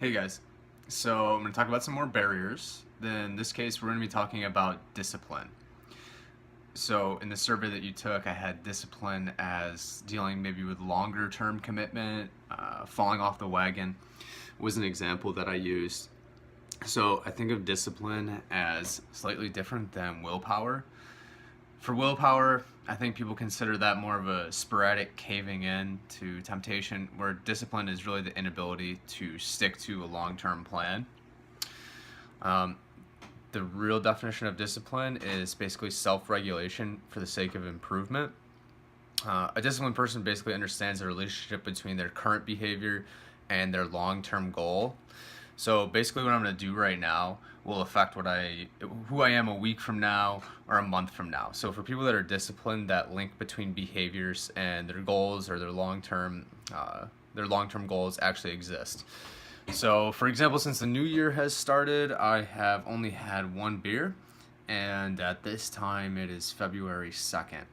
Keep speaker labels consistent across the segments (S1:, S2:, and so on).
S1: Hey guys, so I'm going to talk about some more barriers. In this case, we're going to be talking about discipline. So in the survey that you took, I had discipline as dealing maybe with longer term commitment, falling off the wagon was an example that I used. So I think of discipline as slightly different than willpower. For willpower, I think people consider that more of a sporadic caving in to temptation, where discipline is really the inability to stick to a long term plan. Um, the real definition of discipline is basically self regulation for the sake of improvement. A disciplined person basically understands the relationship between their current behavior and their long term goal. So basically, what I'm going to do right now will affect who I am a week from now or a month from now. So for people that are disciplined, that link between behaviors and their goals or their long term goals actually exist. So for example, since the new year has started, I have only had one beer, and at this time it is February 2nd.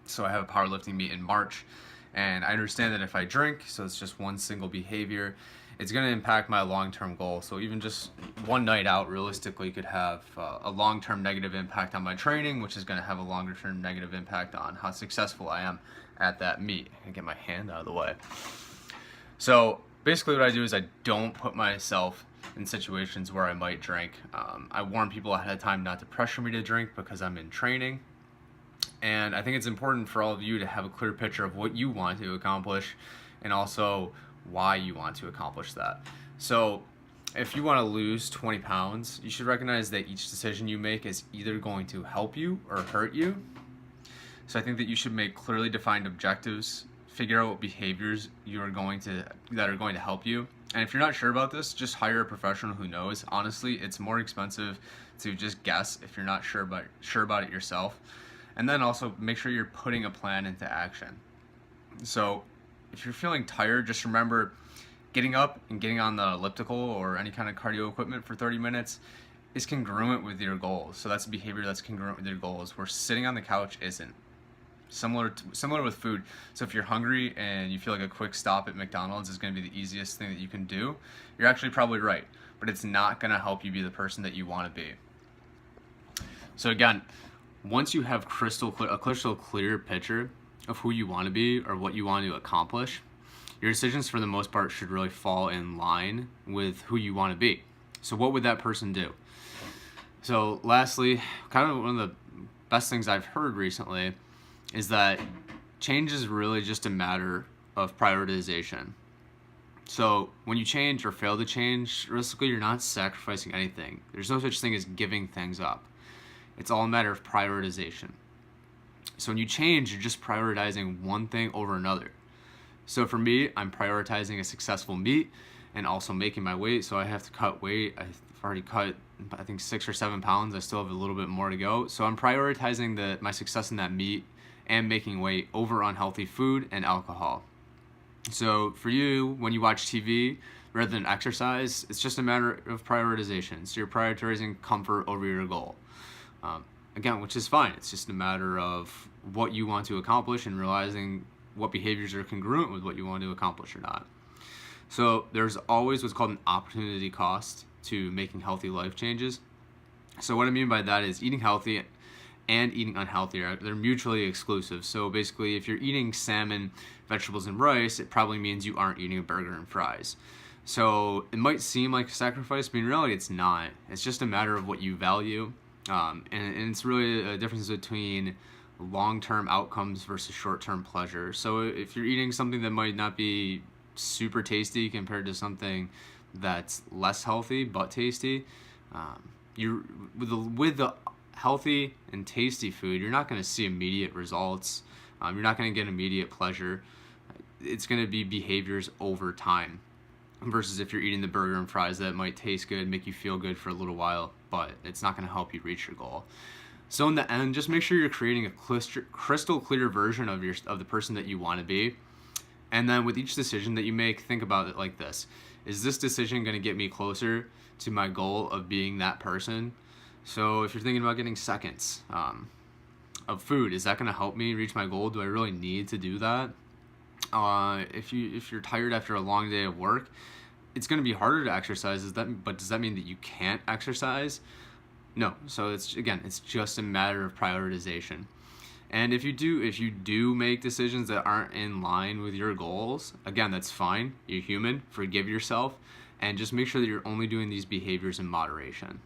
S1: So I have a powerlifting meet in March, and I understand that if I drink, so it's just one single behavior, it's going to impact my long-term goal. So even just one night out realistically could have a long-term negative impact on my training, which is going to have a longer-term negative impact on how successful I am at that meet. I get my hand out of the way. So basically what I do is I don't put myself in situations where I might drink. I warn people ahead of time not to pressure me to drink because I'm in training. And I think it's important for all of you to have a clear picture of what you want to accomplish and also why you want to accomplish that. So if you want to lose 20 pounds, you should recognize that each decision you make is either going to help you or hurt you. So I think that you should make clearly defined objectives, figure out what behaviors that are going to help you. And if you're not sure about this, just hire a professional who knows. Honestly, it's more expensive to just guess if you're not sure about it yourself. And then also make sure you're putting a plan into action. So if you're feeling tired, just remember getting up and getting on the elliptical or any kind of cardio equipment for 30 minutes is congruent with your goals. So that's a behavior that's congruent with your goals, where sitting on the couch isn't. Similar with food. So if you're hungry and you feel like a quick stop at McDonald's is going to be the easiest thing that you can do, you're actually probably right, but it's not going to help you be the person that you want to be. So again, once you have a crystal clear picture of who you want to be or what you want to accomplish, your decisions for the most part should really fall in line with who you want to be. So what would that person do? So lastly, kind of one of the best things I've heard recently is that change is really just a matter of prioritization. So when you change or fail to change, realistically, you're not sacrificing anything. There's no such thing as giving things up. It's all a matter of prioritization. So when you change, you're just prioritizing one thing over another. So for me, I'm prioritizing a successful meet and also making my weight. So I have to cut weight. I've already cut, I think, 6 or 7 pounds. I still have a little bit more to go. So I'm prioritizing my success in that meet and making weight over unhealthy food and alcohol. So for you, when you watch TV rather than exercise, it's just a matter of prioritization. So you're prioritizing comfort over your goal. Again, which is fine. It's just a matter of what you want to accomplish and realizing what behaviors are congruent with what you want to accomplish or not. So there's always what's called an opportunity cost to making healthy life changes. So what I mean by that is eating healthy and eating unhealthy, they're mutually exclusive. So basically, if you're eating salmon, vegetables, and rice, it probably means you aren't eating a burger and fries. So it might seem like a sacrifice, but in reality, it's not. It's just a matter of what you value. And it's really a difference between long-term outcomes versus short-term pleasure. So if you're eating something that might not be super tasty compared to something that's less healthy but tasty, with the healthy and tasty food, you're not going to see immediate results. You're not going to get immediate pleasure. It's going to be behaviors over time. Versus if you're eating the burger and fries that might taste good, make you feel good for a little while, but it's not going to help you reach your goal. So in the end, just make sure you're creating a crystal clear version of the person that you want to be. And then with each decision that you make, think about it like this. Is this decision going to get me closer to my goal of being that person? So if you're thinking about getting seconds of food, is that going to help me reach my goal? Do I really need to do that? If you're tired after a long day of work, it's going to be harder to exercise. But does that mean that you can't exercise? No. So it's just a matter of prioritization. And if you do make decisions that aren't in line with your goals, again, that's fine. You're human. Forgive yourself, and just make sure that you're only doing these behaviors in moderation.